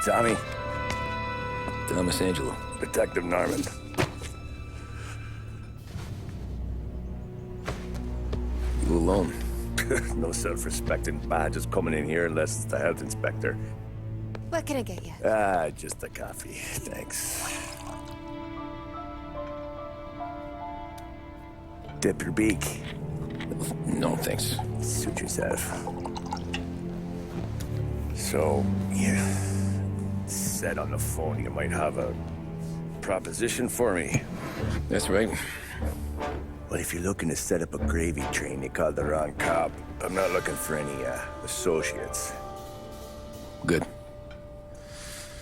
Tommy. Thomas Angelo. Detective Norman. You alone? No self-respecting badges coming in here unless it's the health inspector. What can I get you? Just a coffee. Thanks. Dip your beak. No, thanks. Suit yourself. So, you said on the phone you might have a proposition for me. That's right. Well, if you're looking to set up a gravy train, you called the wrong cop. I'm not looking for any, associates. Good.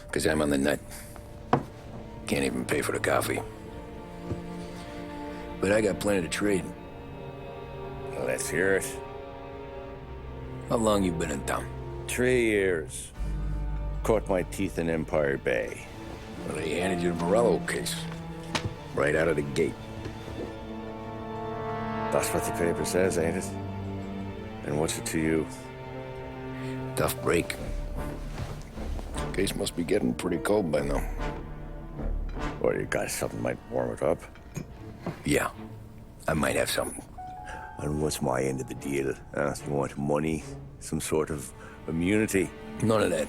Because I'm on the nut. Can't even pay for the coffee. But I got plenty to trade. Well, let's hear it. How long you been in town? 3 years. Caught my teeth in Empire Bay. Well, they handed you the Morello case. Right out of the gate. That's what the paper says, ain't it? And what's it to you? Tough break. Case must be getting pretty cold by now. Or you got something might warm it up? Yeah, I might have something. And what's my end of the deal? You want money? Some sort of immunity? None of that.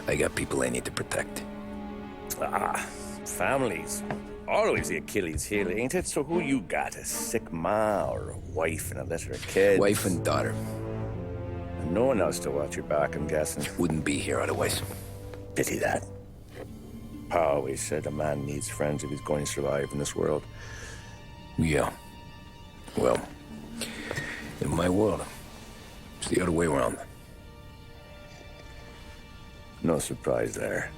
I got people I need to protect. Families. Always the Achilles heel, ain't it? So who you got? A sick ma or a wife and a litter of kids? Wife and daughter. And no one else to watch your back, I'm guessing. Wouldn't be here otherwise. Pity that. Pa always said a man needs friends if he's going to survive in this world. Yeah. Well, in my world, it's the other way around. No surprise there.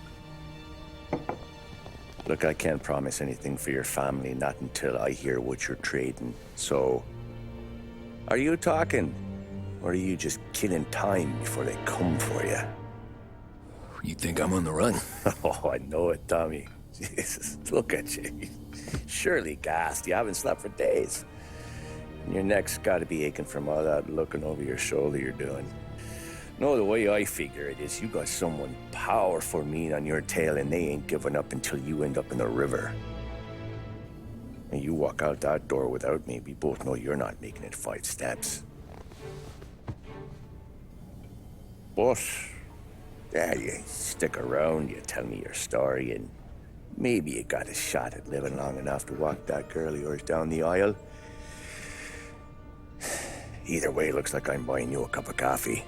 Look, I can't promise anything for your family, not until I hear what you're trading. So, are you talking? Or are you just killing time before they come for you? You think I'm on the run? Oh, I know it, Tommy. Jesus, look at you. Surely gassed. You haven't slept for days. And your neck's got to be aching from all that looking over your shoulder you're doing. No, the way I figure it is you got someone powerful mean on your tail and they ain't giving up until you end up in the river. And you walk out that door without me, we both know you're not making it 5 steps. But, yeah, you stick around, you tell me your story, and maybe you got a shot at living long enough to walk that girl of yours down the aisle. Either way, looks like I'm buying you a cup of coffee.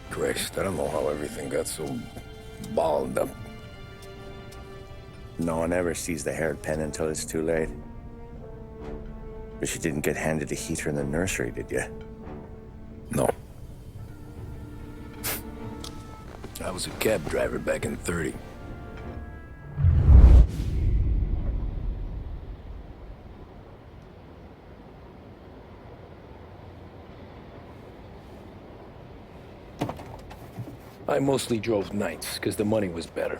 Christ, I don't know how everything got so balled up. No one ever sees the haired pen until it's too late. But you didn't get handed a heater in the nursery, did you? No. I was a cab driver back in '30. I mostly drove nights, because the money was better.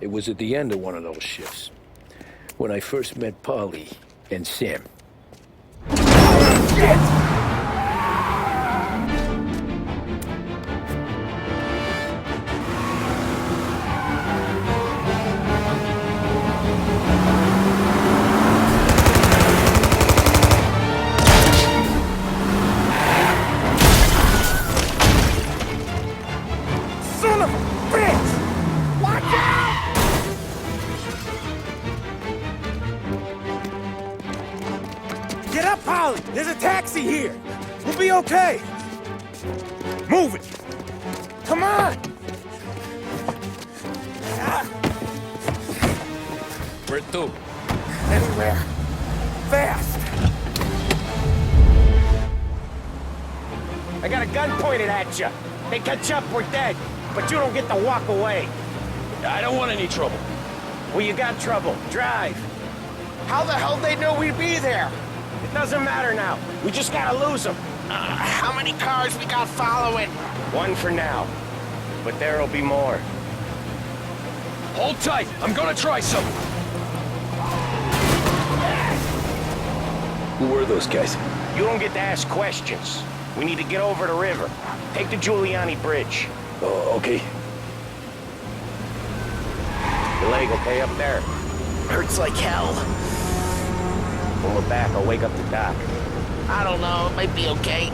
It was at the end of one of those shifts, when I first met Paulie and Sam. Shit! Get up, Paulie! There's a taxi here! We'll be okay! Move it! Come on! Where to? Anywhere! Fast! I got a gun pointed at you. They catch up, we're dead. But you don't get to walk away. I don't want any trouble. Well, you got trouble. Drive. How the hell they know we'd be there? It doesn't matter now. We just gotta lose them. How many cars we got following? One for now. But there'll be more. Hold tight. I'm gonna try something. Who were those guys? You don't get to ask questions. We need to get over the river. Take the Giuliani Bridge. Oh, okay. Your leg okay up there? Hurts like hell. When we're back, I'll wake up the doc. I don't know, it might be okay.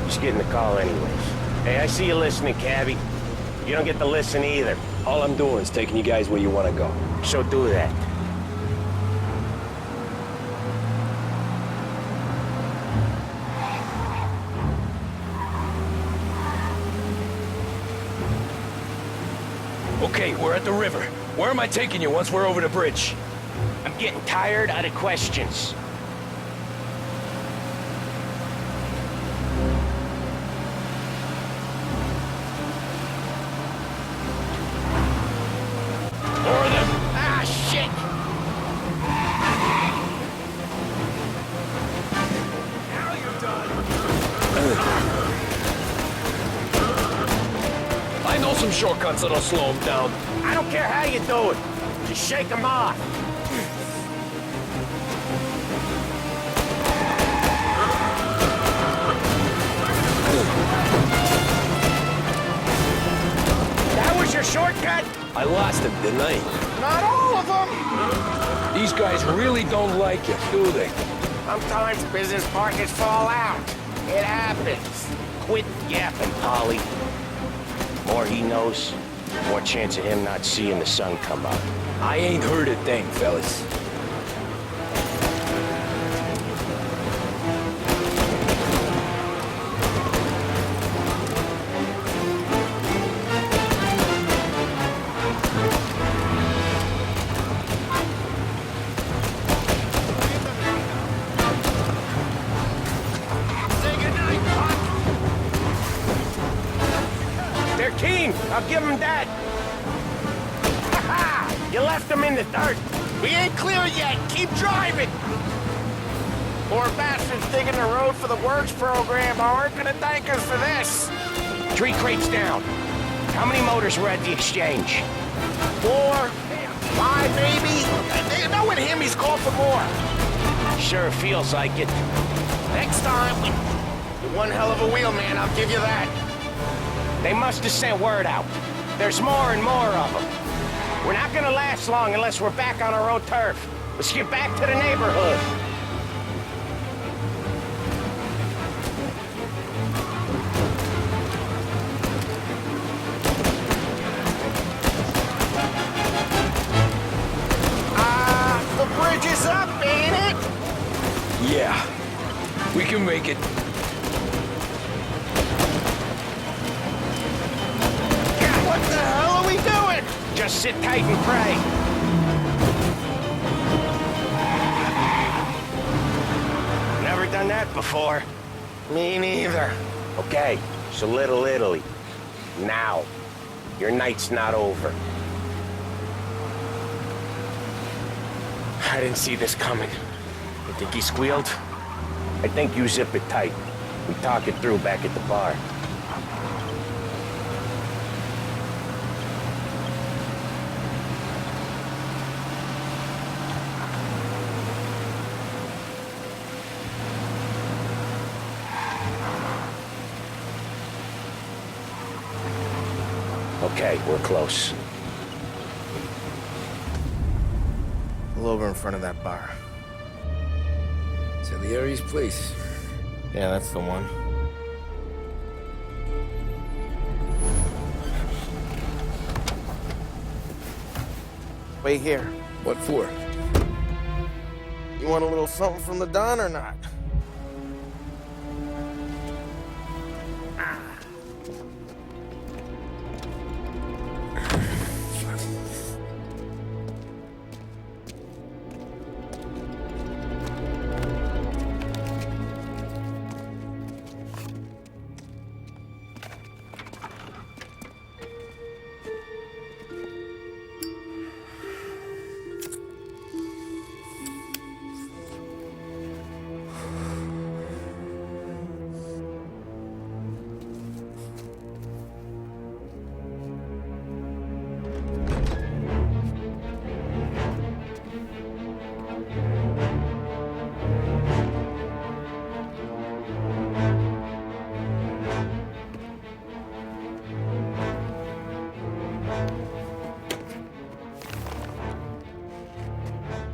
Just getting the call anyways. Hey, I see you listening, cabbie. You don't get to listen either. All I'm doing is taking you guys where you want to go. So do that. Okay, we're at the river. Where am I taking you once we're over the bridge? I'm getting tired of the questions. Or them. Ah, shit! Now you're done. I know some shortcuts that'll slow him down. I don't care how you do it. Just shake them off. That was your shortcut? I lost him, didn't I? Not all of them! These guys really don't like you, do they? Sometimes business partners fall out. It happens. Quit yapping, Paulie. More he knows, more chance of him not seeing the sun come up. I ain't heard a thing, fellas. They're keen. I'll give them that. Ha-ha! You left them in the dirt. We ain't clear yet. Keep driving. Poor bastards digging the road for the works program aren't gonna thank us for this. 3 crates down. How many motors were at the exchange? 4, 5 maybe. You know with him he's called for more. Sure feels like it. Next time, you're one hell of a wheelman, I'll give you that. They must have sent word out. There's more and more of them. We're not gonna last long unless we're back on our own turf. Let's get back to the neighborhood. The bridge is up, ain't it? Yeah, we can make it. What the hell are we doing? Just sit tight and pray. Never done that before. Me neither. Okay, so Little Italy. Now. Your night's not over. I didn't see this coming. You think he squealed? I think you zip it tight. We talk it through back at the bar. Okay, we're close. Pull over in front of that bar. Salieri's place. Yeah, that's the one. Wait here. What for? You want a little something from the Don or not?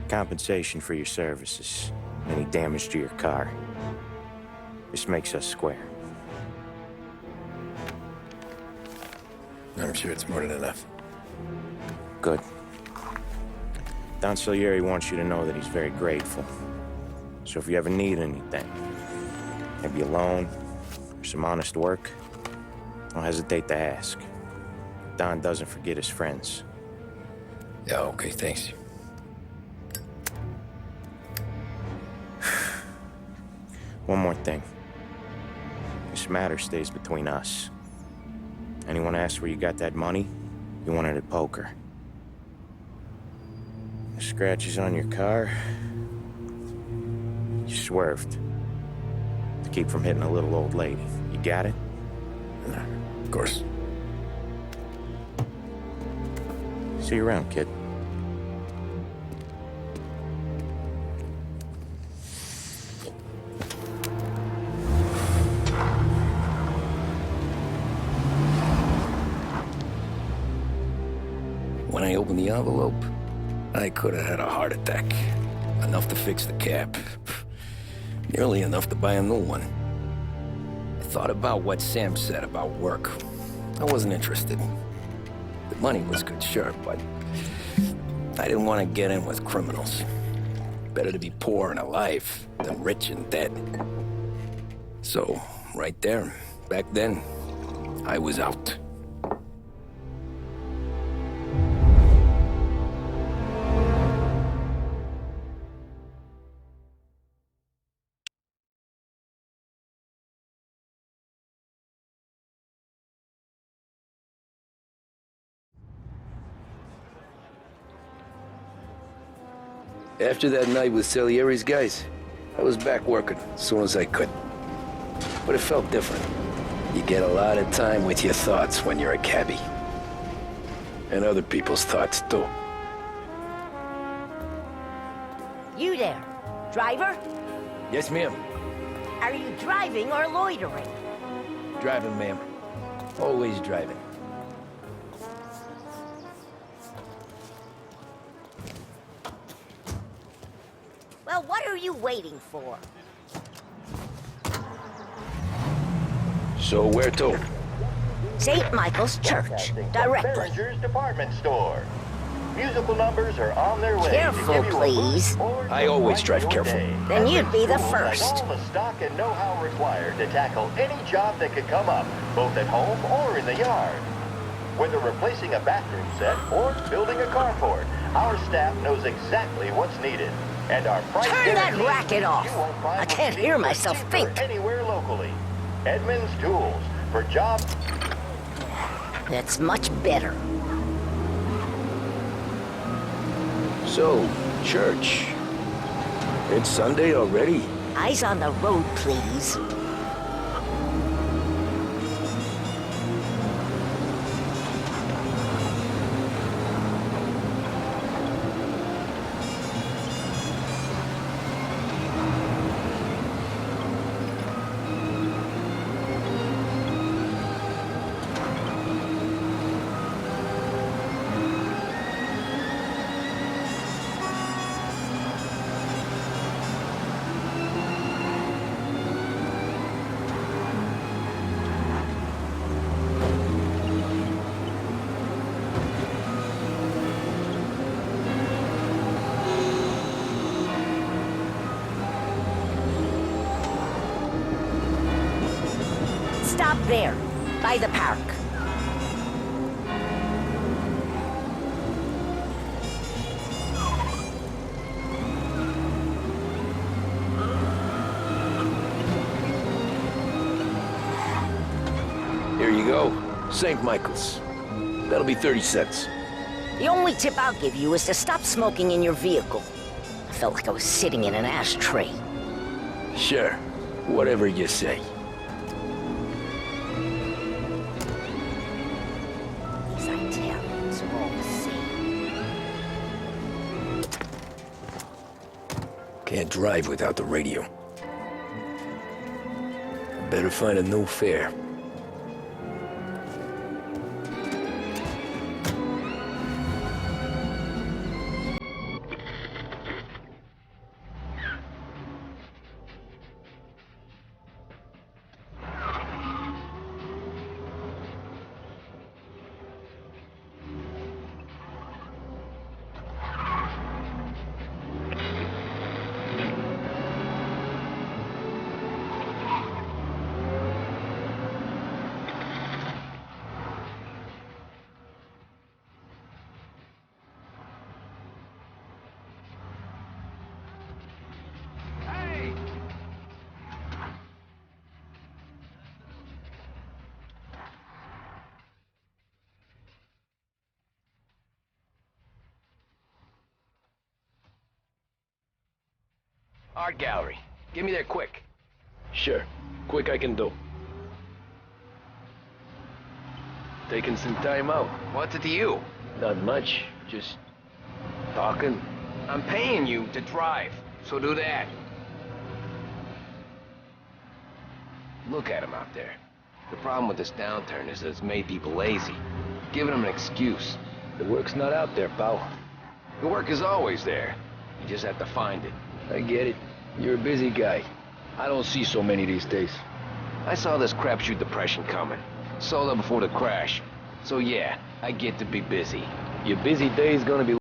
Compensation for your services. Any damage to your car. This makes us square. I'm sure it's more than enough. Good. Don Salieri wants you to know that he's very grateful. So if you ever need anything, maybe a loan or some honest work, don't hesitate to ask. Don doesn't forget his friends. Yeah, okay, thanks. One more thing. This matter stays between us. Anyone asks where you got that money, you won it at poker. The scratches on your car, you swerved to keep from hitting a little old lady. You got it? Of course. See you around, kid. When I opened the envelope, I could have had a heart attack. Enough to fix the cap. Nearly enough to buy a new one. I thought about what Sam said about work. I wasn't interested. The money was good, sure, but I didn't want to get in with criminals. Better to be poor and alive than rich and dead. So, right there, back then, I was out. After that night with Salieri's guys, I was back working as soon as I could. But it felt different. You get a lot of time with your thoughts when you're a cabbie. And other people's thoughts, too. You there, driver? Yes, ma'am. Are you driving or loitering? Driving, ma'am. Always driving. Well, what are you waiting for? So where to? St. Michael's Church, directly. Department store. Musical numbers are on their way. Careful, please. I always drive careful. Then you'd be the first. All the stock and know-how required to tackle any job that could come up, both at home or in the yard. Whether replacing a bathroom set or building a carport, our staff knows exactly what's needed. And our price Turn that guarantee, racket off. you won't find I can't cheaper hear myself think. anywhere locally. Edmunds Tools for jobs. That's much better. So, church. It's Sunday already? Eyes on the road, please. Stop there, by the park. Here you go. St. Michael's. That'll be 30 cents. The only tip I'll give you is to stop smoking in your vehicle. I felt like I was sitting in an ashtray. Sure. Whatever you say. These Italians are all the same. Can't drive without the radio. Better find a new fare. Art gallery. Get me there quick. Sure. Quick I can do. Taking some time out. What's it to you? Not much. Just talking. I'm paying you to drive, so do that. Look at him out there. The problem with this downturn is that it's made people lazy, giving them an excuse. The work's not out there, pal. The work is always there. You just have to find it. I get it. You're a busy guy. I don't see so many these days. I saw this crapshoot depression coming. Sold up before the crash. So yeah, I get to be busy. Your busy day is gonna be...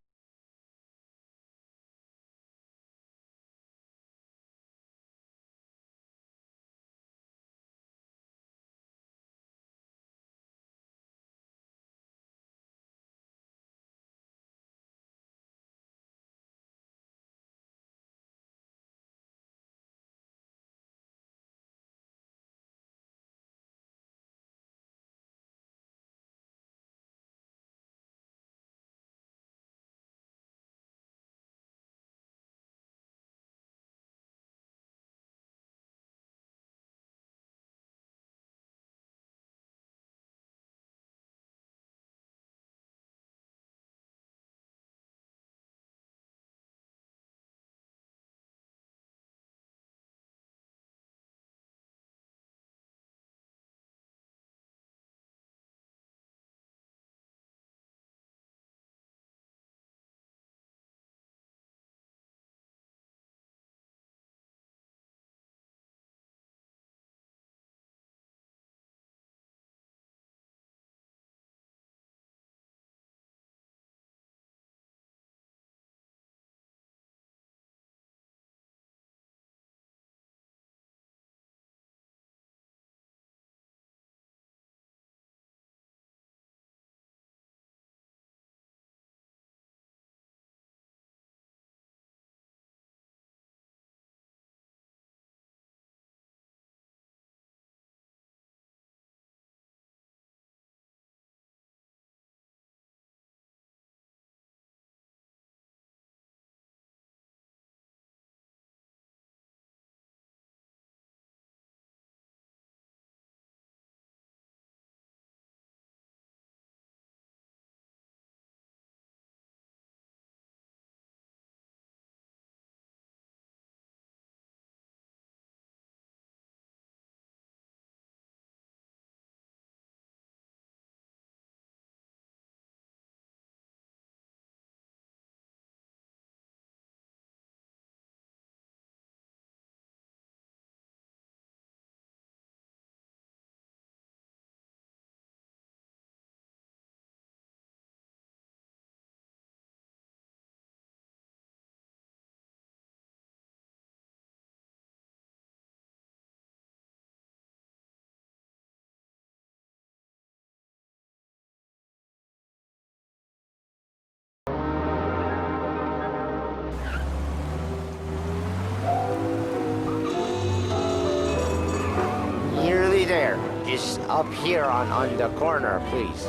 Nearly there. Just up here on the corner, please.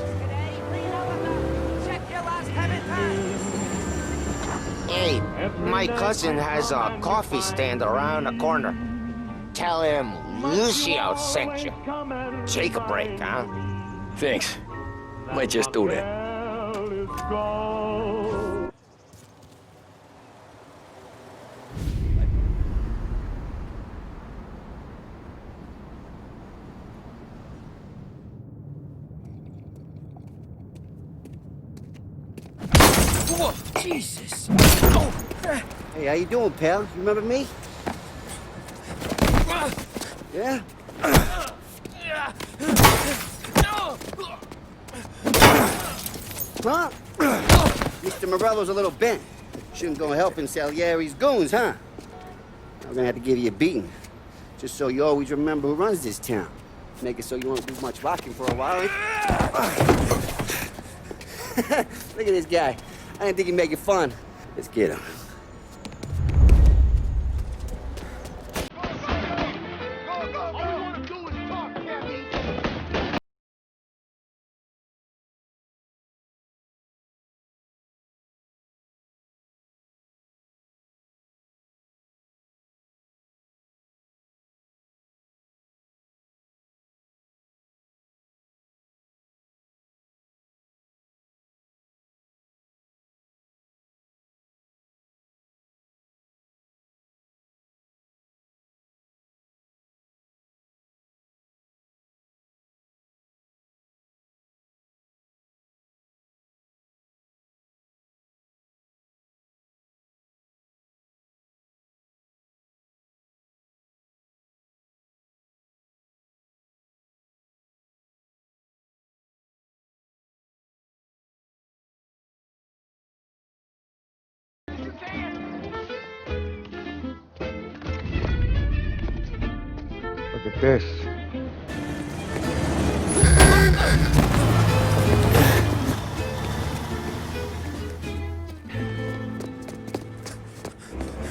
Hey, my cousin has a coffee stand around the corner. Tell him Lucio sent you. Take a break, huh? Thanks. Might just do that. Whoa, Jesus! Hey, how you doing, pal? You remember me? Yeah? Huh? Mr. Morello's a little bent. Shouldn't go helping Salieri's goons, huh? I'm gonna have to give you a beating. Just so you always remember who runs this town. Make it so you won't do much rocking for a while. Look at this guy. I didn't think he'd make it fun. Let's get him. this.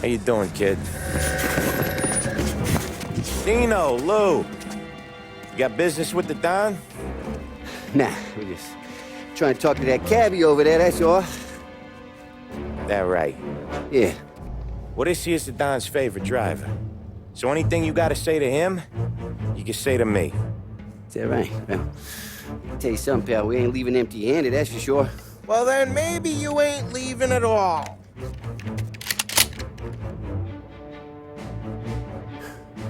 How you doing, kid? Dino, Lou. You got business with the Don? Nah, we're just trying to talk to that cabbie over there, that's all. That right. Yeah. Well, this here's the Don's favorite driver. So anything you gotta say to him, you can say to me. Is that right? Well, I'll tell you something, pal. We ain't leaving empty-handed, that's for sure. Well, then maybe you ain't leaving at all.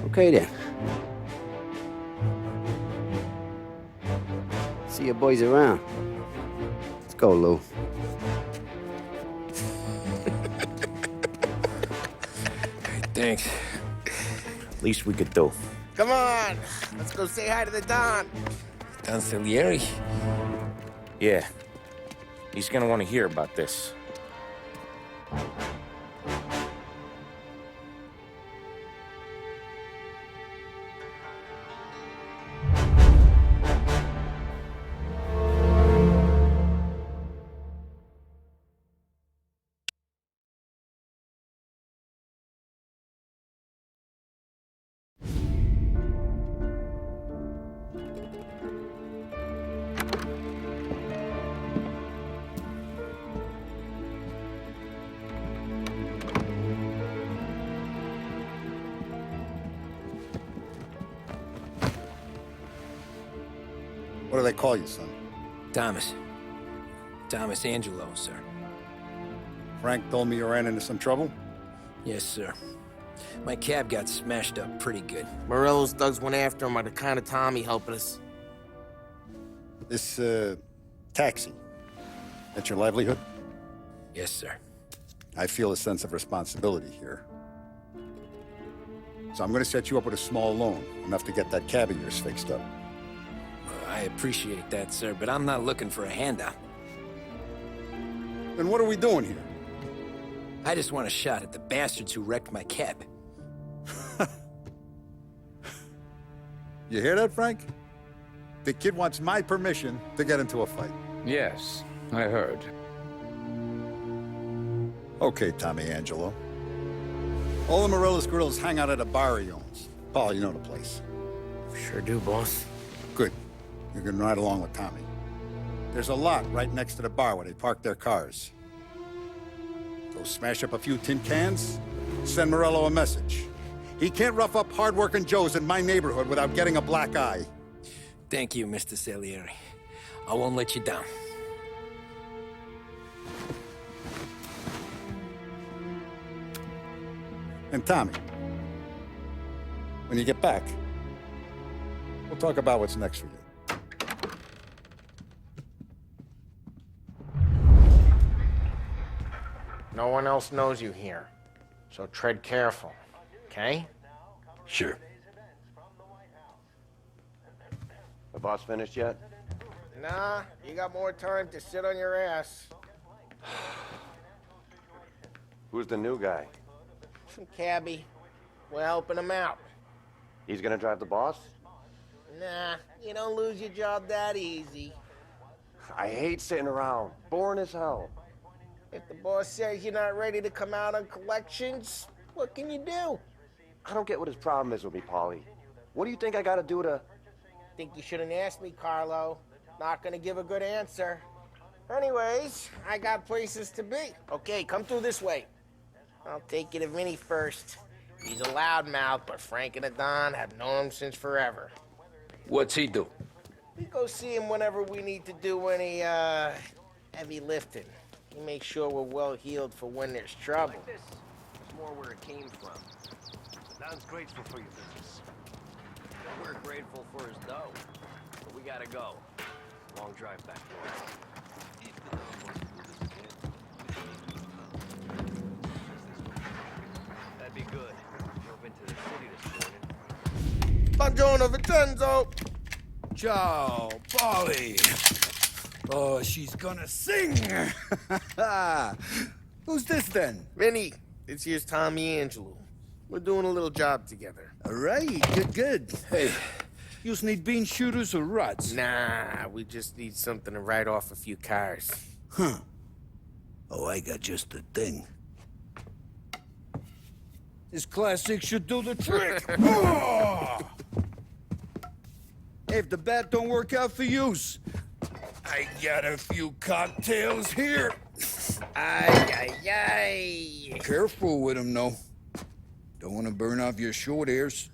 Okay, then. See you boys around. Let's go, Lou. Thanks. Least we could do. Come on, let's go say hi to the Don. Don Salieri? Yeah. He's gonna want to hear about this. What do they call you, son? Thomas. Thomas Angelo, sir. Frank told me you ran into some trouble? Yes, sir. My cab got smashed up pretty good. Morello's thugs went after him by the kind of Tommy helping us. This, taxi. That's your livelihood? Yes, sir. I feel a sense of responsibility here. So I'm gonna set you up with a small loan, enough to get that cab of yours fixed up. I appreciate that, sir, but I'm not looking for a handout. Then what are we doing here? I just want a shot at the bastards who wrecked my cab. You hear that, Frank? The kid wants my permission to get into a fight. Yes, I heard. Okay, Tommy Angelo. All the Morello's girls hang out at a bar he owns. Paul, you know the place. Sure do, boss. Good. You can ride along with Tommy. There's a lot right next to the bar where they park their cars. Go smash up a few tin cans, send Morello a message. He can't rough up hard-working Joes in my neighborhood without getting a black eye. Thank you, Mr. Salieri. I won't let you down. And Tommy, when you get back, we'll talk about what's next for you. No one else knows you here, so tread careful, okay? Sure. The boss finished yet? Nah, you got more time to sit on your ass. Who's the new guy? Some cabbie. We're helping him out. He's gonna drive the boss? Nah, you don't lose your job that easy. I hate sitting around. Boring as hell. If the boss says you're not ready to come out on collections, what can you do? I don't get what his problem is with me, Paulie. What do you think I gotta do to... Think you shouldn't ask me, Carlo. Not gonna give a good answer. Anyways, I got places to be. Okay, come through this way. I'll take you to Vinny first. He's a loudmouth, but Frank and the Don have known him since forever. What's he do? We go see him whenever we need to do any, heavy lifting. He makes sure we're well healed for when there's trouble. Like this. It's more where it came from. Don's grateful for your business. We're grateful for his dough. But we gotta go. Long drive back north. That'd be good. Drove into the city this morning. Buongiorno, Vincenzo! Ciao, Paulie. Oh, she's gonna sing. Who's this then? Vinny, this here's Tommy Angelo. We're doing a little job together. All right, good. Hey, you just need bean shooters or rods? Nah, we just need something to write off a few cars. Huh. Oh, I got just the thing. This classic should do the trick. Oh! If the bat don't work out for use, I got a few cocktails here. Ay, ay, ay. Careful with them, though. Don't want to burn off your short hairs.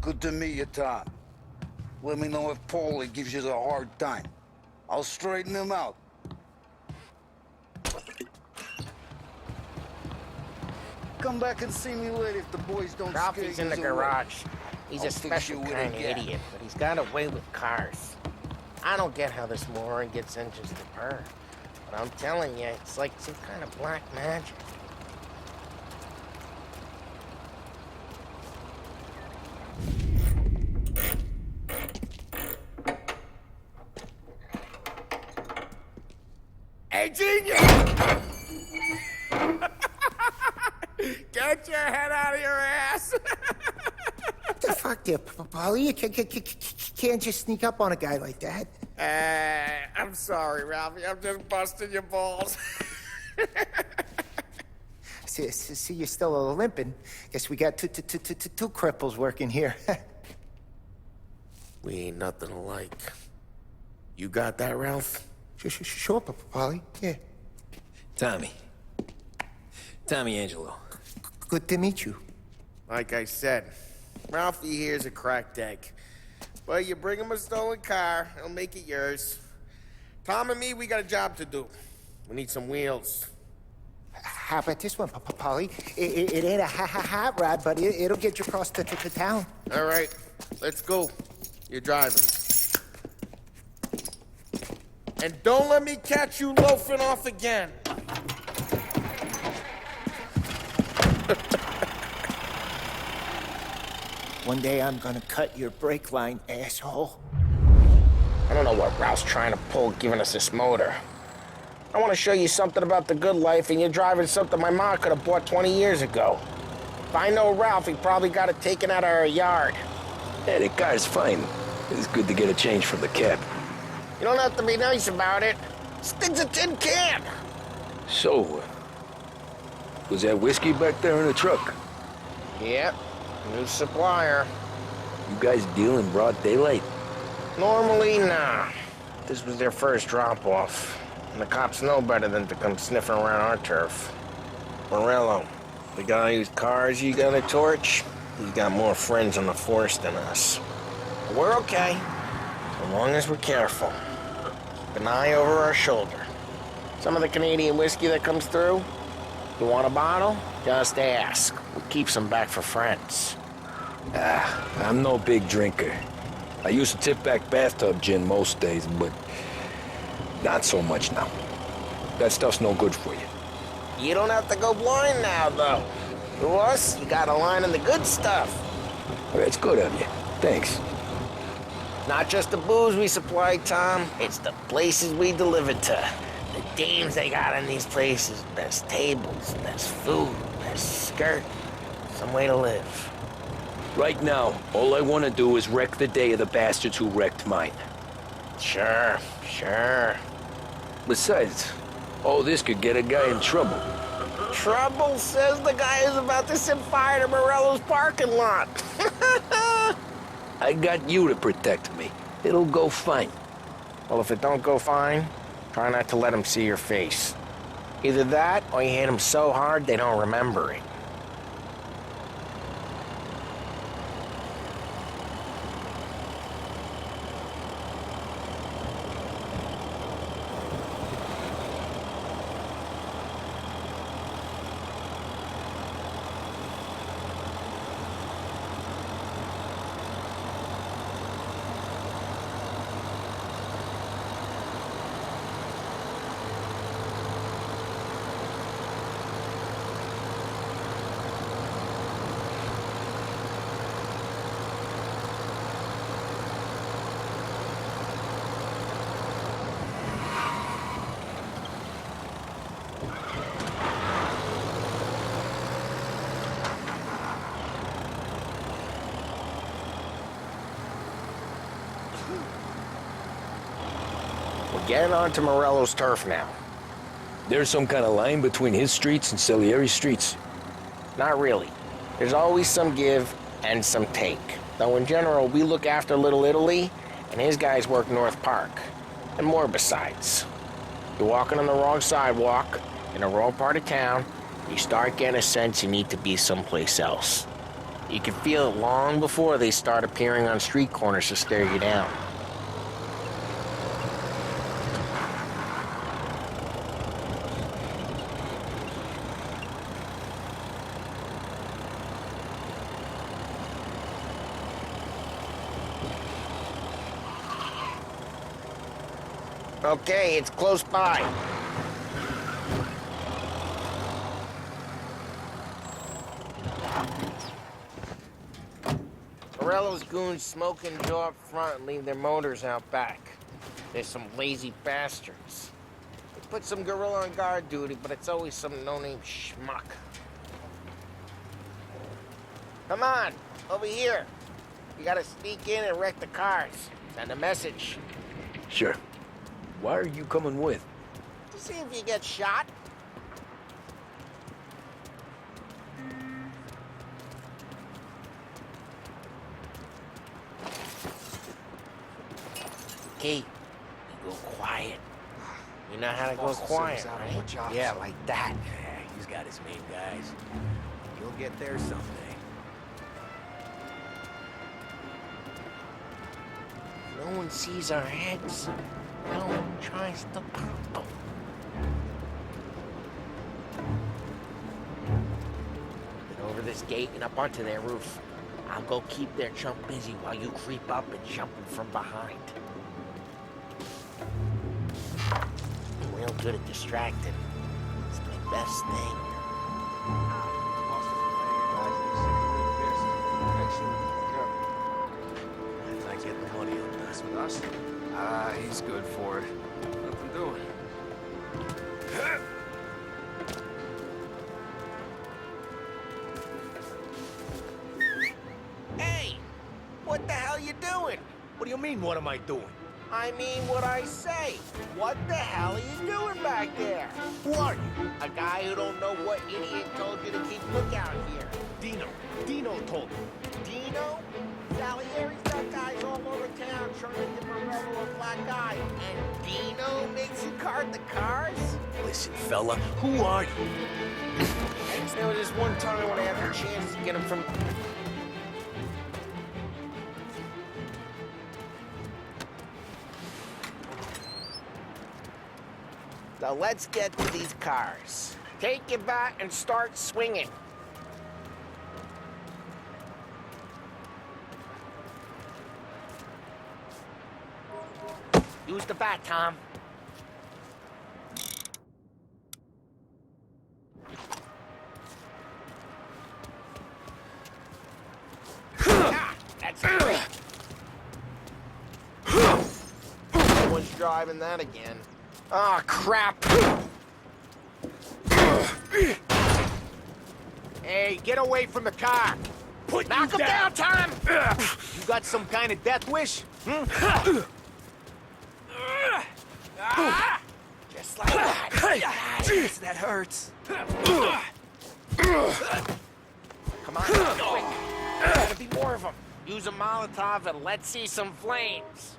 Good to meet you, Tom. Let me know if Paulie gives you the hard time. I'll straighten him out. Come back and see me later if the boys don't Ralphie's in the skate us away. garage. He's I'll a fix special you with kind a of gap. idiot, but he's got a way with cars. I don't get how this moron gets engines to purr. But I'm telling you, it's like some kind of black magic. Hey, genius! Get your head out of your ass! What the fuck there, Paulie? You can't just sneak up on a guy like that. I'm sorry, Ralphie. I'm just busting your balls. See, you're still limping. Guess we got two cripples working here. We ain't nothing alike. You got that, Ralph? Sure, Paulie. Yeah. Tommy Angelo. Good to meet you. Like I said, Ralphie here's a cracked egg. Well, you bring him a stolen car, he'll make it yours. Tom and me, we got a job to do. We need some wheels. How about this one, Paulie? It ain't a hot rod, but it'll get you across to town. All right, let's go. You're driving. And don't let me catch you loafing off again. One day I'm gonna cut your brake line, asshole. I don't know what Ralph's trying to pull giving us this motor. I want to show you something about the good life, and you're driving something my mom could have bought 20 years ago. If I know Ralph, he probably got it taken out of our yard. Hey, the car's fine. It's good to get a change from the cab. You don't have to be nice about it. This thing's a tin can. So, was that whiskey back there in the truck? Yep, new supplier. You guys deal in broad daylight? Normally, nah. This was their first drop-off. And the cops know better than to come sniffing around our turf. Morello, the guy whose cars you got a torch, he's got more friends on the force than us. But we're okay, as long as we're careful. Keep an eye over our shoulder. Some of the Canadian whiskey that comes through, you want a bottle? Just ask. We keep some back for friends. I'm no big drinker. I used to tip back bathtub gin most days, but not so much now. That stuff's no good for you. You don't have to go blind now, though. To us, you got a line in the good stuff. Well, that's good of you. Thanks. Not just the booze we supply, Tom. It's the places we deliver to. The dames they got in these places. Best tables, best food, best skirt. Some way to live. Right now, all I want to do is wreck the day of the bastards who wrecked mine. Sure. Besides, all this could get a guy in trouble. Trouble, says the guy who's about to set fire to Morello's parking lot. I got you to protect me. It'll go fine. Well, if it don't go fine, try not to let him see your face. Either that, or you hit him so hard they don't remember it. Get onto Morello's turf now. There's some kind of line between his streets and Salieri's streets. Not really. There's always some give and some take. Though in general, we look after Little Italy, and his guys work North Park. And more besides. You're walking on the wrong sidewalk, in the wrong part of town, you start getting a sense you need to be someplace else. You can feel it long before they start appearing on street corners to stare you down. Okay, it's close by. Morello's goons smoke and jaw up front and leave their motors out back. There's some lazy bastards. They put some gorilla on guard duty, but it's always some no-name schmuck. Come on, over here. You gotta sneak in and wreck the cars. Send a message. Sure. Why are you coming with? To see if you get shot. Okay, you go quiet. You know how to go quiet, right? Yeah, like that. Yeah, he's got his main guys. You'll get there someday. No one sees our heads. No one tries to pop them. Get over this gate and up onto their roof. I'll go keep their chump busy while you creep up and jump him from behind. I'm real good at distracting. It's my best thing. If I get the money, he'll mess with us. He's good for it. Nothing doing. Hey! What the hell you doing? What do you mean, what am I doing? I mean what I say. What the hell are you doing back there? Who are you? A guy who don't know what idiot told you to keep lookout here. Dino told me. Dino? Salieri's got guys all over town trying to give Morello a black eye. And Dino makes you card the cars? Listen, fella, who are you? There was this one time when I had the chance to get him from... So let's get to these cars. Take it back and start swinging. Use the bat, Tom. That's great. Someone's driving that again. Oh, crap. Hey, get away from the car. Knock him down, Tom! You got some kind of death wish? Just like that. Jeez, that hurts. Come on, quick. Gotta be more of them. Use a Molotov and let's see some flames.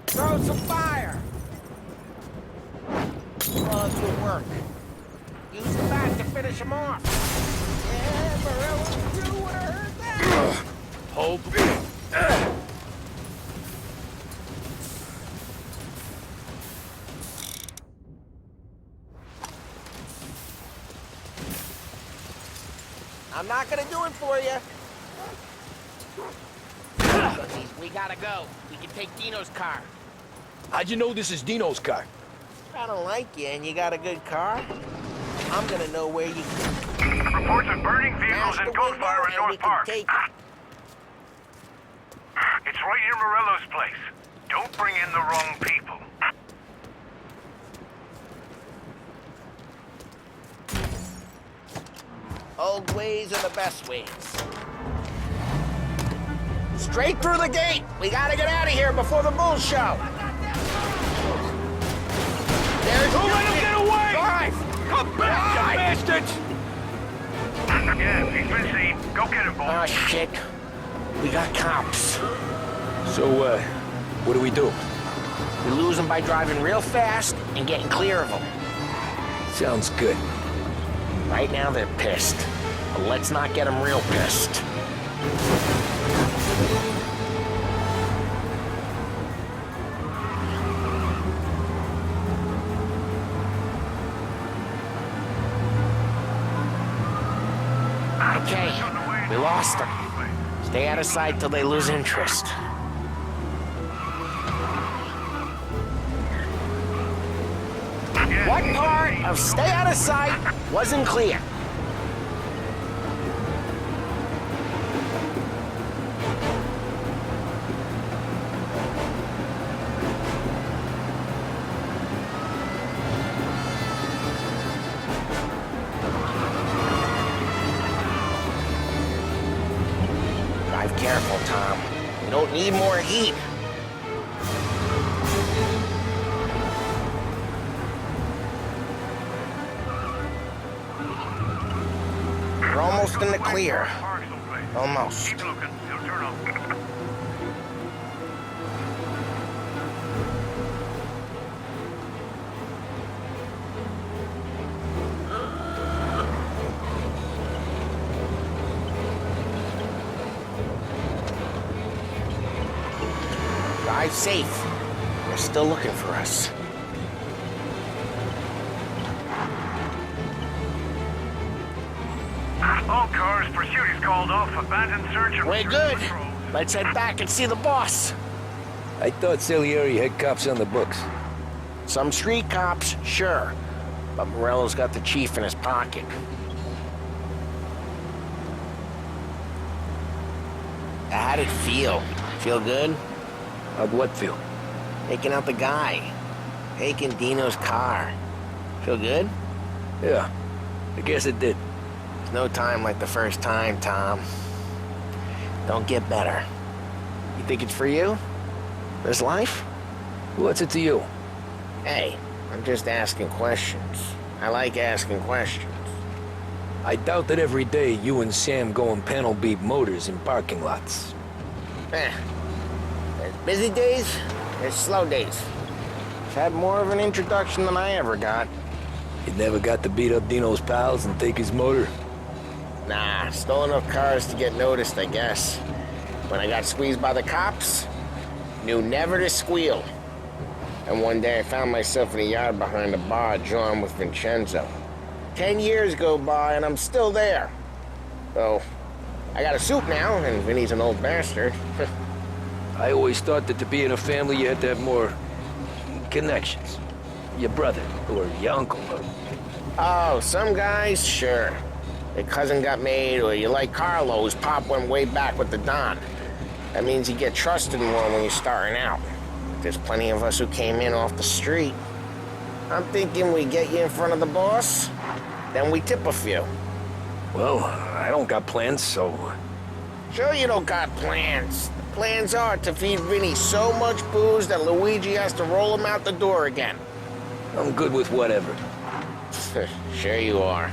Throw some fire. Oh, good work. Use the bat to finish him off. Yeah, Morello, you would have heard that. Hope. I'm not gonna do it for you. We gotta go. We can take Dino's car. How'd you know this is Dino's car? I don't like you and you got a good car. I'm gonna know where you Reports of burning vehicles and gunfire in North Park. Take it. It's right near Morello's place. Don't bring in the wrong people. Old ways are the best ways. Straight through the gate. We gotta get out of here before the bulls show. There's Don't let him get away! Drive! Come back, you bastards! Yeah, he's been seen. Go get him, boy. Oh, shit. We got cops. So, what do we do? We lose them by driving real fast and getting clear of them. Sounds good. Right now they're pissed. But let's not get them real pissed. Okay, we lost them. Stay out of sight till they lose interest. What part of stay out of sight wasn't clear? Drive careful, Tom. We don't need more heat. We're almost in the clear. Almost. Keep looking. He'll turn up. Drive safe. They're still looking for us. All cars, pursuit is called off. Abandoned search and... We're good. Let's head back and see the boss. I thought Salieri had cops on the books. Some street cops, sure. But Morello's got the chief in his pocket. How'd it feel? Feel good? How'd what feel? Taking out the guy. Taking Dino's car. Feel good? Yeah, I guess it did. There's no time like the first time, Tom. Don't get better. You think it's for you? This life? What's it to you? Hey, I'm just asking questions. I like asking questions. I doubt that every day you and Sam go and panel beat motors in parking lots. There's busy days, there's slow days. I've had more of an introduction than I ever got. You never got to beat up Dino's pals and take his motor? Nah, stole enough cars to get noticed, I guess. When I got squeezed by the cops, knew never to squeal. And one day I found myself in a yard behind a bar drawn with Vincenzo. 10 years go by and I'm still there. So, I got a suit now, and Vinny's an old bastard. I always thought that to be in a family you had to have more connections. Your brother, or your uncle, or... Oh, some guys, sure. Your cousin got made, or you like Carlo, whose pop went way back with the Don. That means you get trusted more when you're starting out. There's plenty of us who came in off the street. I'm thinking we get you in front of the boss, then we tip a few. Well, I don't got plans, so... Sure you don't got plans. The plans are to feed Vinny so much booze that Luigi has to roll him out the door again. I'm good with whatever. Sure you are.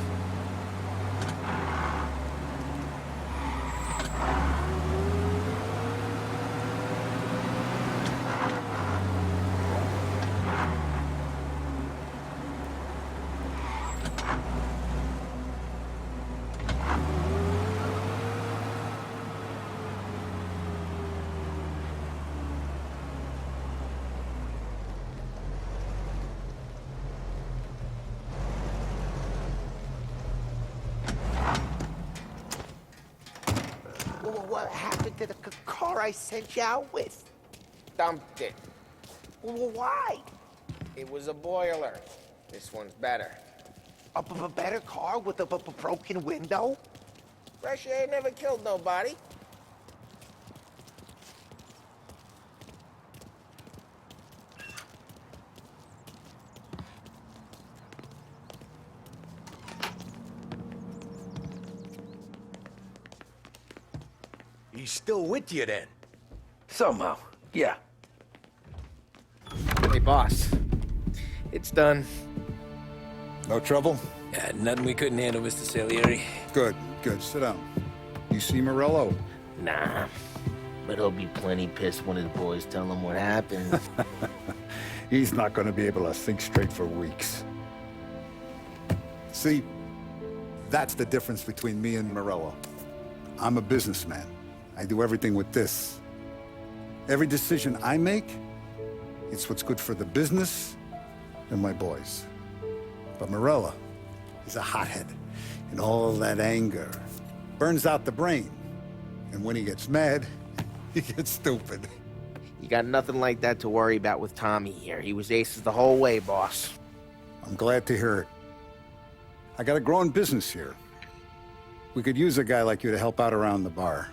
What happened to the car I sent you out with? Dumped it. Why? It was a boiler. This one's better. A better car with a broken window? Fresh air never killed nobody. He's still with you then? Somehow, yeah. Hey, boss. It's done. No trouble? Yeah, nothing we couldn't handle, Mr. Salieri. Good, good. Sit down. You see Morello? Nah. But he'll be plenty pissed when his boys tell him what happened. He's not going to be able to think straight for weeks. See, that's the difference between me and Morello. I'm a businessman. I do everything with this. Every decision I make, it's what's good for the business and my boys. But Morello is a hothead, and all that anger burns out the brain. And when he gets mad, he gets stupid. You got nothing like that to worry about with Tommy here. He was aces the whole way, boss. I'm glad to hear it. I got a growing business here. We could use a guy like you to help out around the bar.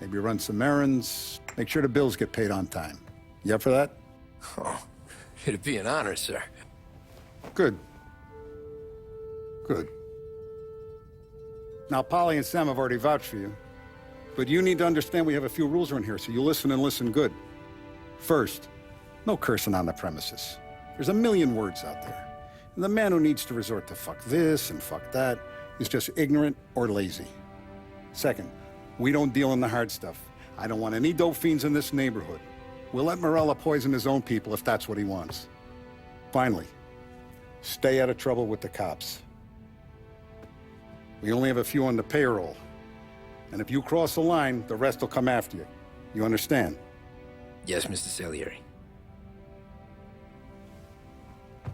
Maybe run some errands, make sure the bills get paid on time. You up for that? Oh, it'd be an honor, sir. Good. Good. Now, Paulie and Sam have already vouched for you. But you need to understand we have a few rules around here, so you listen and listen good. First, no cursing on the premises. There's a million words out there. And the man who needs to resort to fuck this and fuck that is just ignorant or lazy. Second, we don't deal in the hard stuff. I don't want any dope fiends in this neighborhood. We'll let Morello poison his own people if that's what he wants. Finally, stay out of trouble with the cops. We only have a few on the payroll. And if you cross the line, the rest will come after you. You understand? Yes, Mr. Salieri.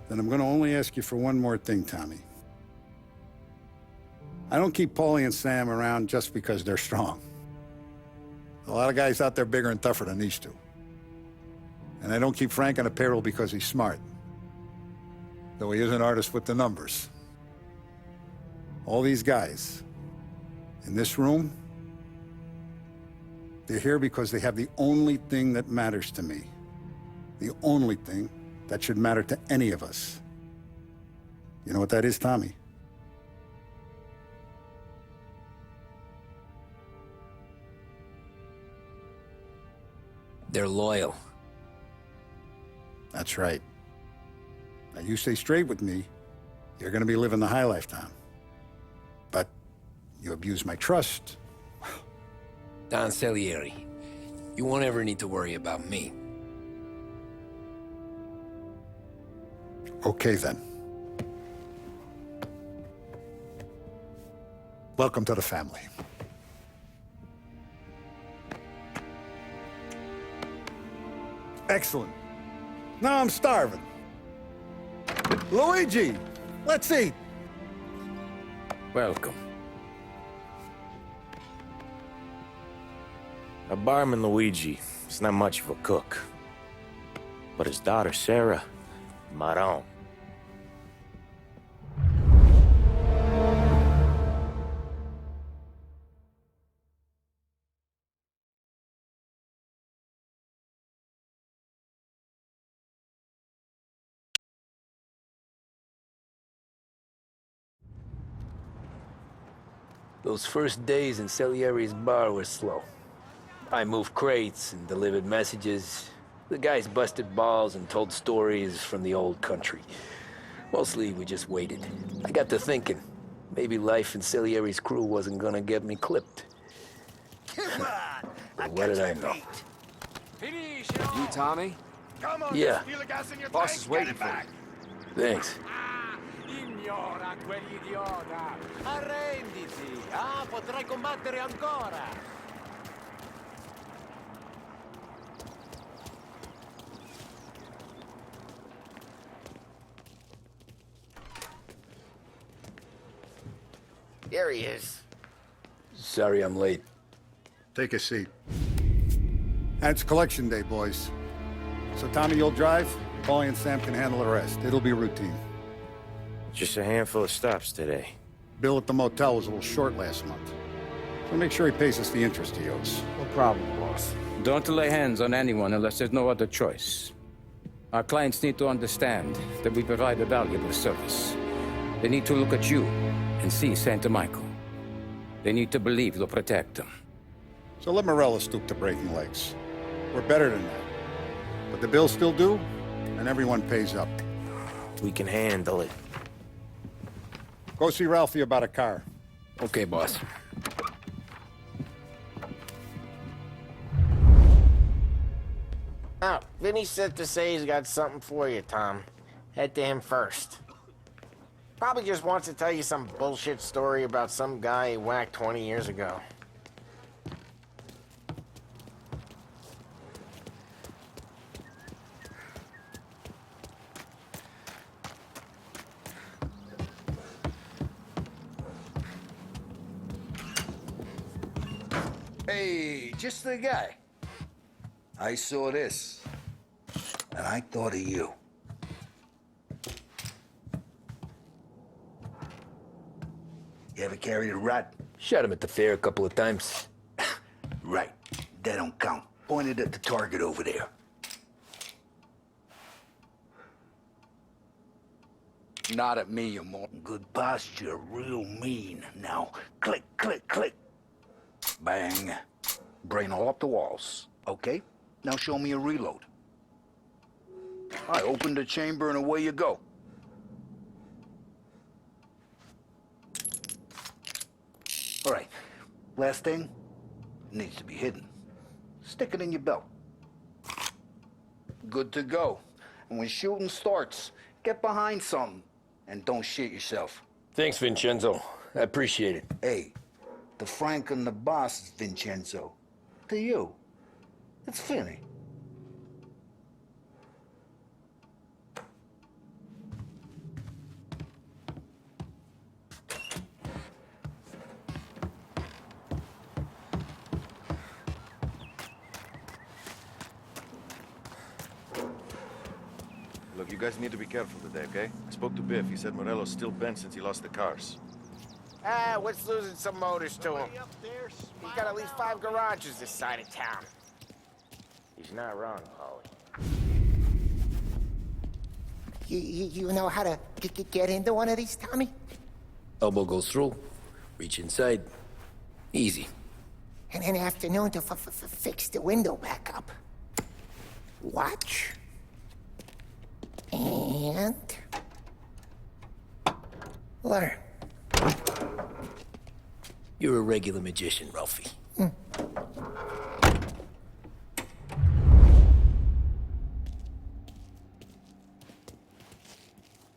Then I'm going to only ask you for one more thing, Tommy. I don't keep Paulie and Sam around just because they're strong. A lot of guys out there bigger and tougher than these two. And I don't keep Frank on a payroll because he's smart. Though he is an artist with the numbers. All these guys in this room, they're here because they have the only thing that matters to me. The only thing that should matter to any of us. You know what that is, Tommy? They're loyal. That's right. Now, you stay straight with me, you're gonna be living the high life, Tom. But you abuse my trust. Don Salieri, you won't ever need to worry about me. Okay, then. Welcome to the family. Excellent. Now I'm starving. Luigi, let's eat. Welcome. Our barman Luigi is not much of a cook. But his daughter Sarah, Maron. Those first days in Salieri's bar were slow. I moved crates and delivered messages. The guys busted balls and told stories from the old country. Mostly, we just waited. I got to thinking, maybe life in Salieri's crew wasn't gonna get me clipped. But what did I know? You, Tommy? Yeah. Boss is waiting for you. Thanks. Ignora quell'idiota! Arrenditi! Ah, potrai combattere ancora! There he is. Sorry I'm late. Take a seat. It's collection day, boys. So Tommy, you'll drive. Paulie and Sam can handle the rest. It'll be routine. Just a handful of stops today. Bill at the motel was a little short last month. So make sure he pays us the interest he owes. No problem, boss. Don't lay hands on anyone unless there's no other choice. Our clients need to understand that we provide a valuable service. They need to look at you and see Santa Michael. They need to believe you'll protect them. So let Morello stoop to breaking legs. We're better than that. But the bill's still due, and everyone pays up. We can handle it. Go see Ralphie about a car. Okay, boss. Oh, Vinny said to say he's got something for you, Tom. Head to him first. Probably just wants to tell you some bullshit story about some guy he whacked 20 years ago. Hey, just the guy. I saw this, and I thought of you. You ever carried a rat? Shot him at the fair a couple of times. Right. That don't count. Pointed at the target over there. Not at me, you more. Good posture, real mean. Now, click, click, click. Bang. Brain all up the walls. Okay? Now show me a reload. I open the chamber and away you go. All right. Last thing. Needs to be hidden. Stick it in your belt. Good to go. And when shooting starts, get behind something. And don't shit yourself. Thanks, Vincenzo. I appreciate it. Hey, the Frank and the boss is Vincenzo. To you, it's Finny. Look, you guys need to be careful today, okay? I spoke to Biff. He said Morello's still bent since he lost the cars. Ah, what's losing some motors to him? He's got at least 5 garages this side of town. He's not wrong, Paulie. You know how to get into one of these, Tommy? Elbow goes through. Reach inside. Easy. And an afternoon to fix the window back up. Watch. And... learn. You're a regular magician, Ralphie.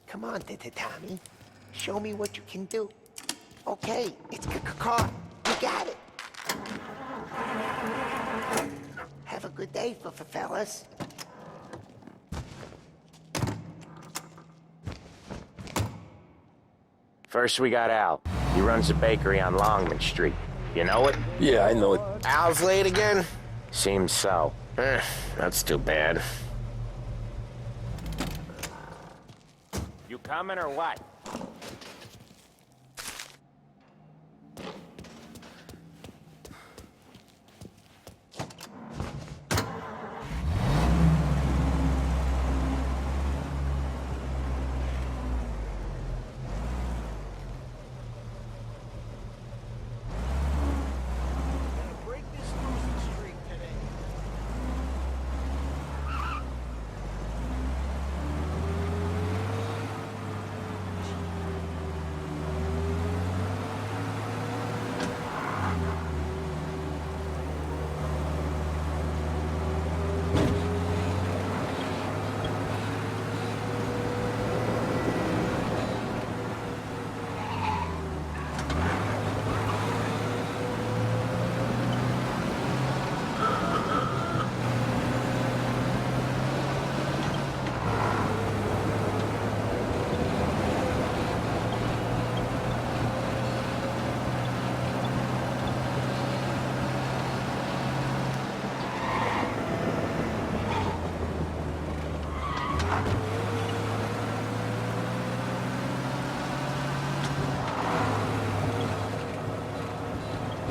Come on, Tommy. Show me what you can do. Okay, it's caught. You got it. Have a good day, fellas. First, we got Al. He runs a bakery on Longman Street. You know it? Yeah, I know it. Al's late again? Seems so. That's too bad. You coming or what?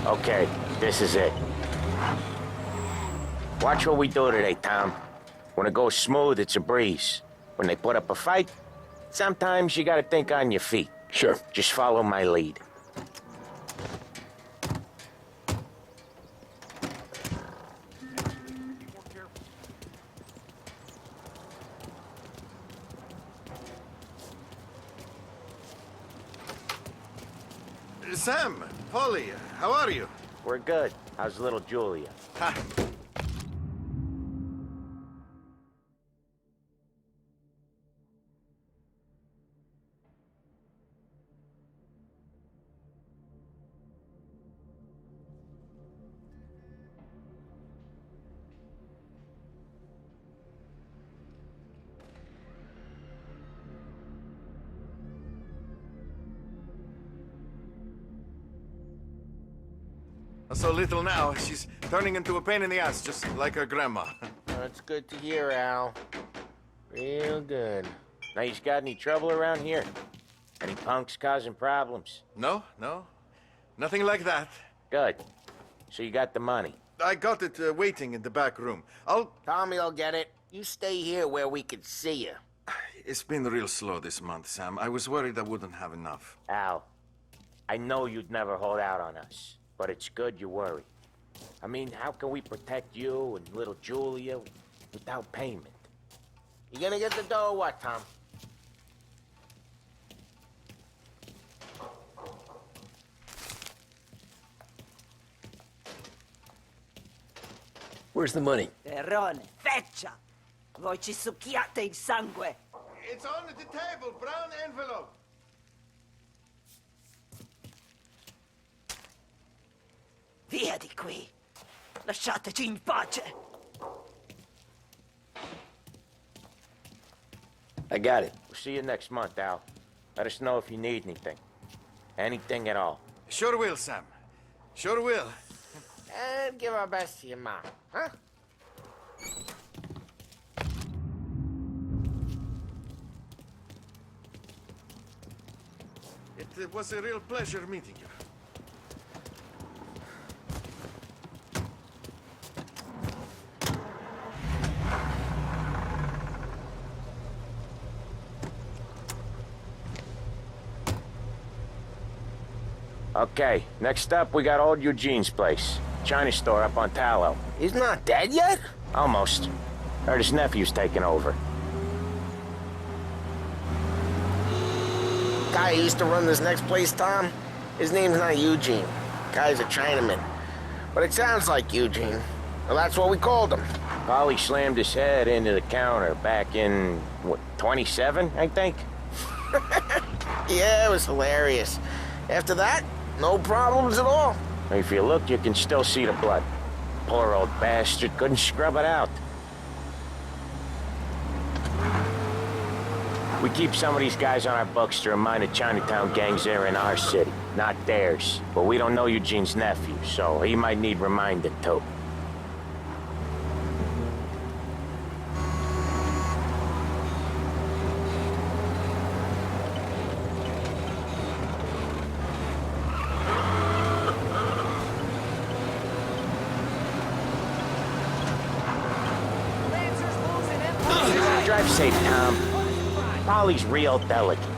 Okay, this is it. Watch what we do today, Tom. When it goes smooth, it's a breeze. When they put up a fight, sometimes you gotta think on your feet. Sure. Just follow my lead. Sam, Paulie, how are you? We're good. How's little Julia? Ha. So little now, she's turning into a pain in the ass, just like her grandma. That's good to hear, Al. Real good. Now, you got any trouble around here? Any punks causing problems? No, nothing like that. Good. So you got the money? I got it waiting in the back room. Tommy'll get it. You stay here where we can see you. It's been real slow this month, Sam. I was worried I wouldn't have enough. Al, I know you'd never hold out on us, but it's good you worry. I mean, how can we protect you and little Julia without payment? You gonna get the dough or what, Tom? Where's the money? Terrone, feccia! Voi ci succhiate il sangue! It's on the table, brown envelope. Via di qui! Lasciateci in pace! I got it. We'll see you next month, Al. Let us know if you need anything. Anything at all. Sure will, Sam. Sure will. And give our best to your mom, huh? It was a real pleasure meeting you. Okay, next up, we got old Eugene's place. China store up on Tallow. He's not dead yet? Almost. Heard his nephew's taking over. Guy who used to run this next place, Tom, his name's not Eugene. Guy's a Chinaman. But it sounds like Eugene. Well, that's what we called him. Paulie slammed his head into the counter back in, what, 27, I think? Yeah, it was hilarious. After that, no problems at all. If you look, you can still see the blood. Poor old bastard couldn't scrub it out. We keep some of these guys on our books to remind the Chinatown gangs they're in our city, not theirs. But we don't know Eugene's nephew, so he might need reminding too. Drive safe, Tom. Paulie's real delicate.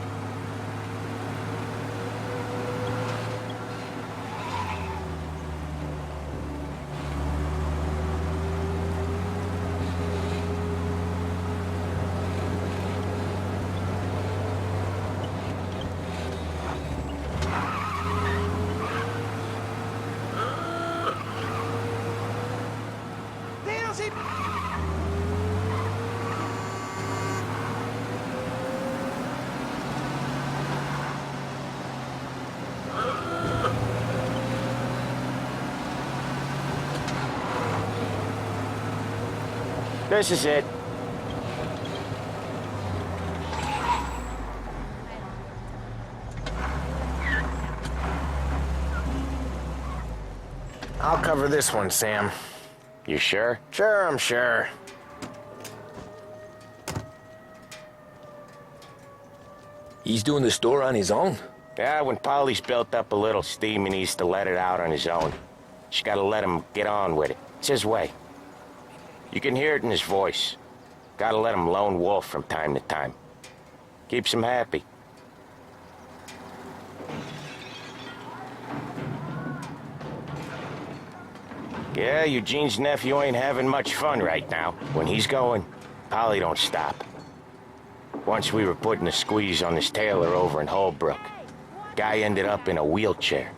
This is it. I'll cover this one, Sam. You sure? Sure, I'm sure. He's doing the store on his own? Yeah, when Paulie's built up a little steam, he needs to let it out on his own. Just gotta let him get on with it. It's his way. You can hear it in his voice. Gotta let him lone wolf from time to time. Keeps him happy. Yeah, Eugene's nephew ain't having much fun right now. When he's going, Paulie don't stop. Once we were putting a squeeze on this tailor over in Holbrook. Guy ended up in a wheelchair.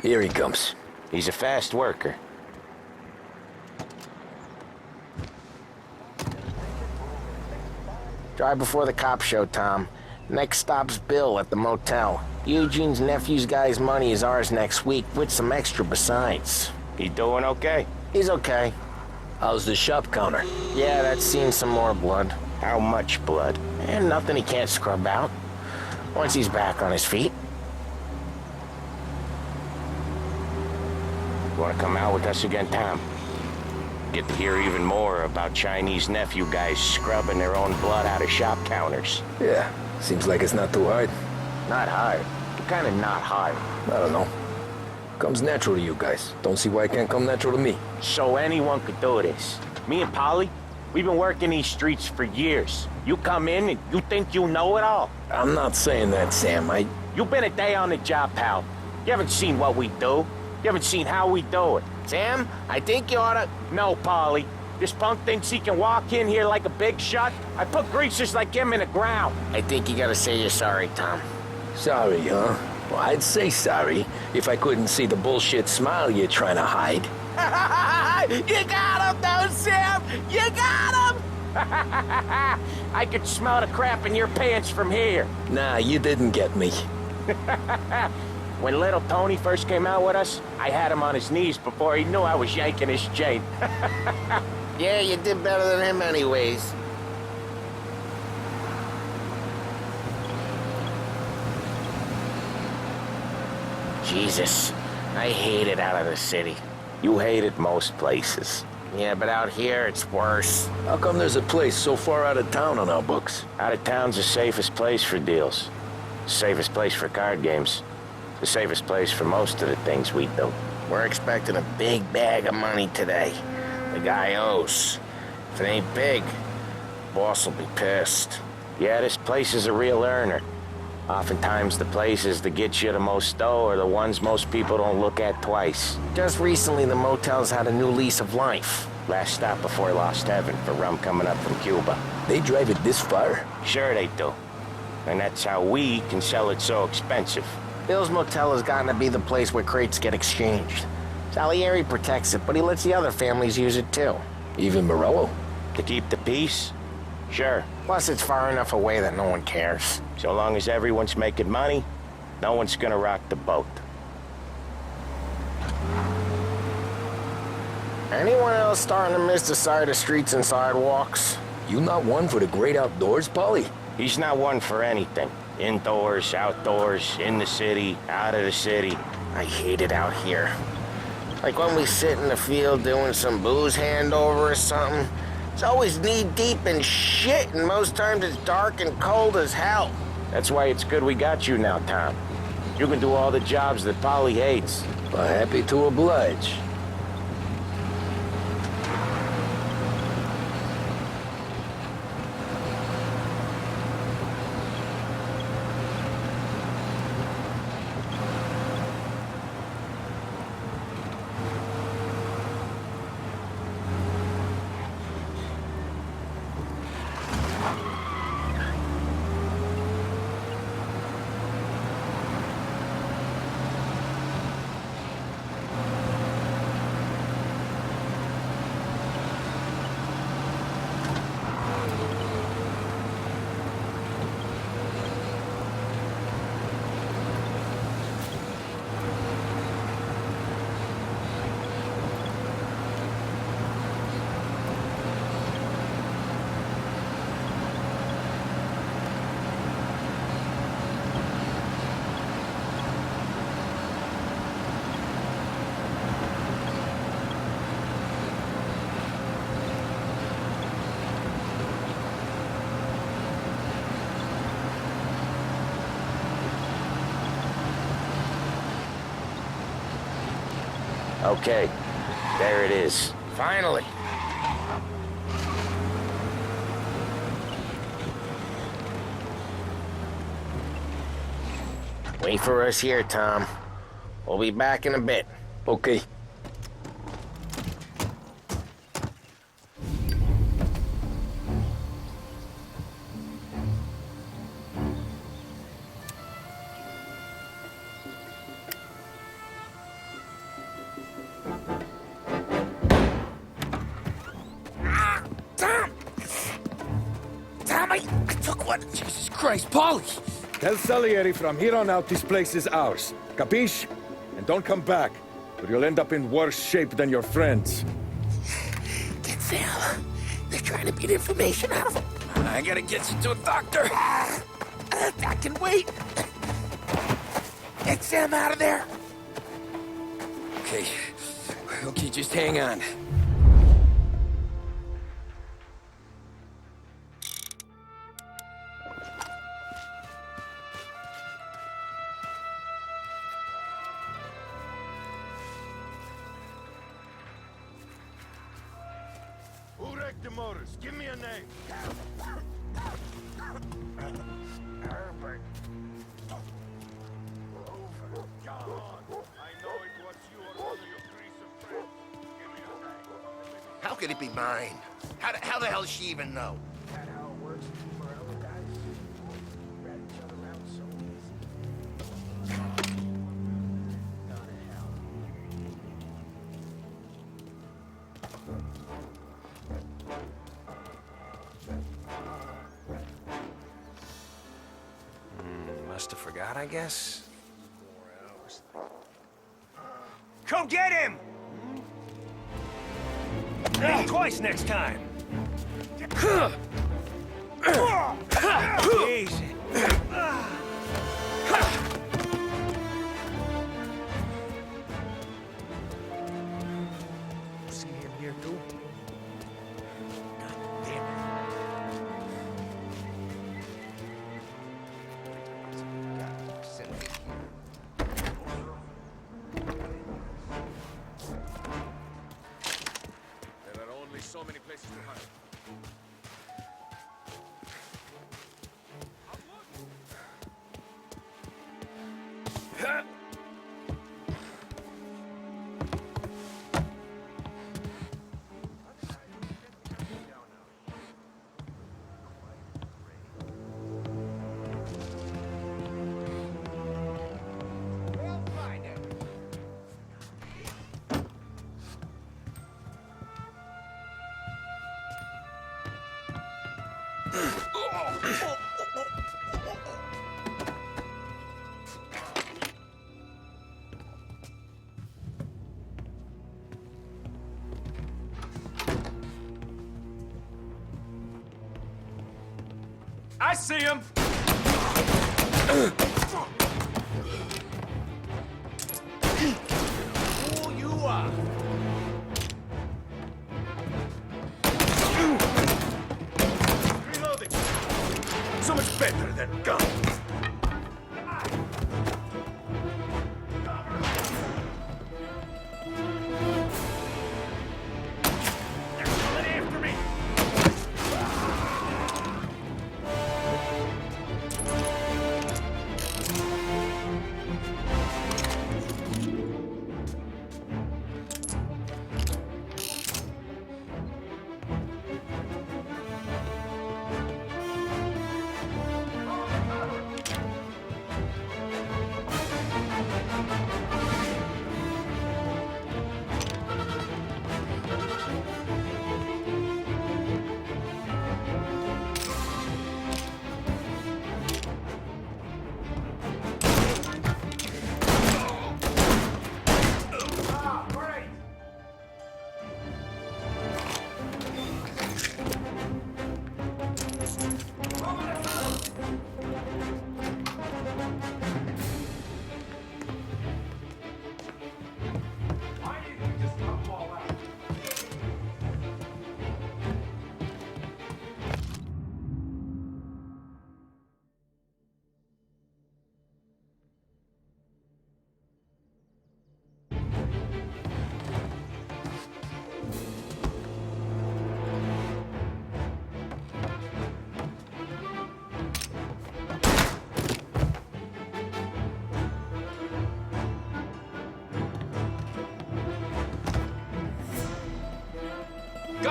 Here he comes. He's a fast worker. Drive before the cop show, Tom. Next stop's Bill at the motel. Eugene's nephew's guy's money is ours next week, with some extra besides. He doing okay? He's okay. How's the shop counter? Yeah, that's seen some more blood. How much blood? And nothing he can't scrub out. Once he's back on his feet. You wanna come out with us again, Tom? Get to hear even more about Chinese nephew guys scrubbing their own blood out of shop counters. Yeah, seems like it's not too hard. Not hard. Kinda not hard. I don't know. Comes natural to you guys. Don't see why it can't come natural to me. So anyone could do this. Me and Paulie, we've been working these streets for years. You come in and you think you know it all. I'm not saying that, Sam. You've been a day on the job, pal. You haven't seen what we do. You haven't seen how we do it. Sam, I think you oughta... No, Paulie. This punk thinks he can walk in here like a big shot. I put greasers like him in the ground. I think you gotta say you're sorry, Tom. Sorry, huh? Well, I'd say sorry if I couldn't see the bullshit smile you're trying to hide. You got him, though, Sam! You got him! I could smell the crap in your pants from here. Nah, you didn't get me. When little Tony first came out with us, I had him on his knees before he knew I was yanking his chain. Yeah, you did better than him anyways. Jesus, I hate it out of the city. You hate it most places. Yeah, but out here, it's worse. How come there's a place so far out of town on our books? Out of town's the safest place for deals. The safest place for card games. The safest place for most of the things we do. We're expecting a big bag of money today. The guy owes. If it ain't big, boss will be pissed. Yeah, this place is a real earner. Oftentimes the places that get you the most dough are the ones most people don't look at twice. Just recently, the motel's had a new lease of life. Last stop before Lost Heaven for rum coming up from Cuba. They drive it this far? Sure they do. And that's how we can sell it so expensive. Bill's Motel has gotten to be the place where crates get exchanged. Salieri protects it, but he lets the other families use it too. Even Morello? To keep the peace? Sure. Plus, it's far enough away that no one cares. So long as everyone's making money, no one's gonna rock the boat. Anyone else starting to miss the side of streets and sidewalks? You not one for the great outdoors, Paulie? He's not one for anything. Indoors, outdoors, in the city, out of the city. I hate it out here. Like when we sit in the field doing some booze handover or something. It's always knee-deep in shit, and most times it's dark and cold as hell. That's why it's good we got you now, Tom. You can do all the jobs that Paulie hates. Well, happy to oblige. Okay, there it is. Finally. Wait for us here, Tom. We'll be back in a bit. Okay. Tommy, I took one. Jesus Christ, Paulie! Tell Salieri from here on out this place is ours. Capiche? And don't come back, or you'll end up in worse shape than your friends. Get Sam. They're trying to beat information out of him. I gotta get you to a doctor. I can wait. Get Sam out of there. Okay. Okay, just hang on. Who wrecked the motors? Give me a name. Herbert. Come on. I know it was you or one of your greasy friends. Give me a name. How could it be mine? How the hell does she even know? That how it works with you Morello guys? Rat each other out so easy. Go to hell. Must have forgot, I guess. 4 hours. Come get him! Think twice next time. Easy. See him here too? God damn it. There are only so many places to hide. I see him! Who you are? Reloading. So much better than guns. They're coming after me!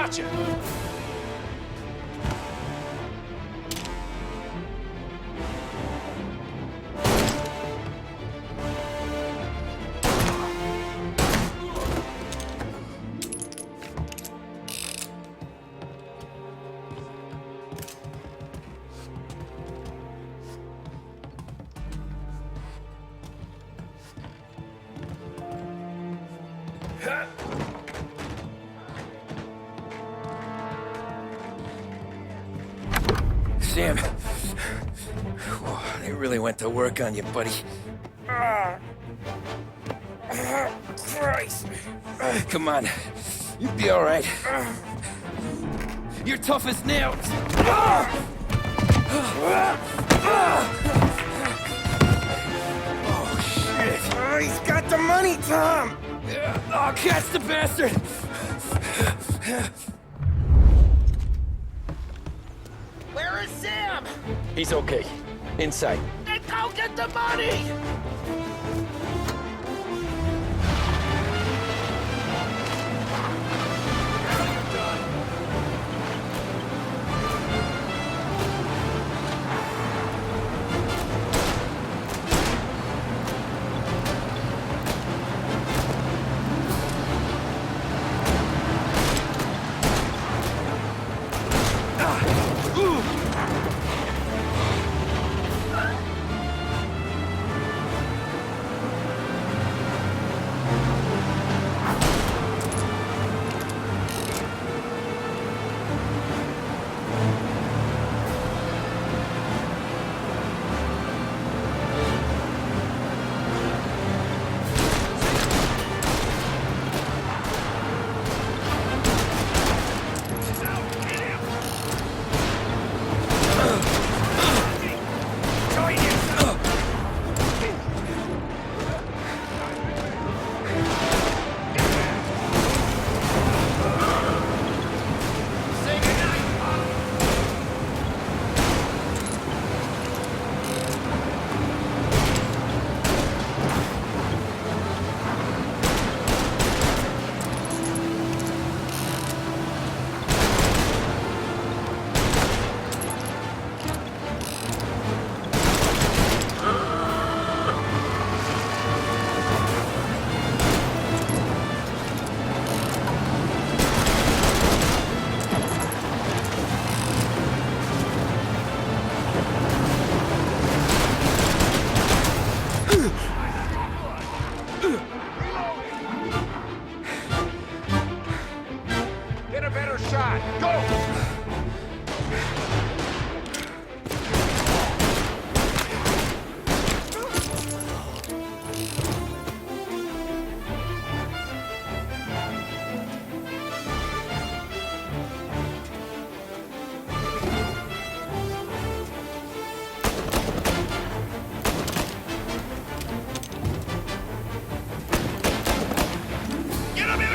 Gotcha! Sam, they really went to work on you, buddy. Christ. Come on, you'll be all right. You're tough as nails. Oh, shit. Oh, he's got the money, Tom! Oh, catch the bastard! Where is Sam? He's okay. Inside. Then go get the money!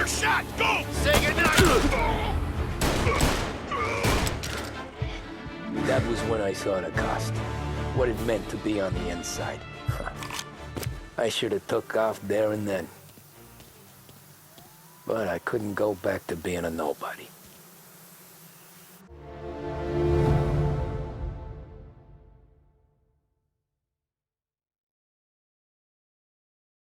Shot! Go! Say goodnight! That was when I saw the cost. What it meant to be on the inside. I should have took off there and then. But I couldn't go back to being a nobody.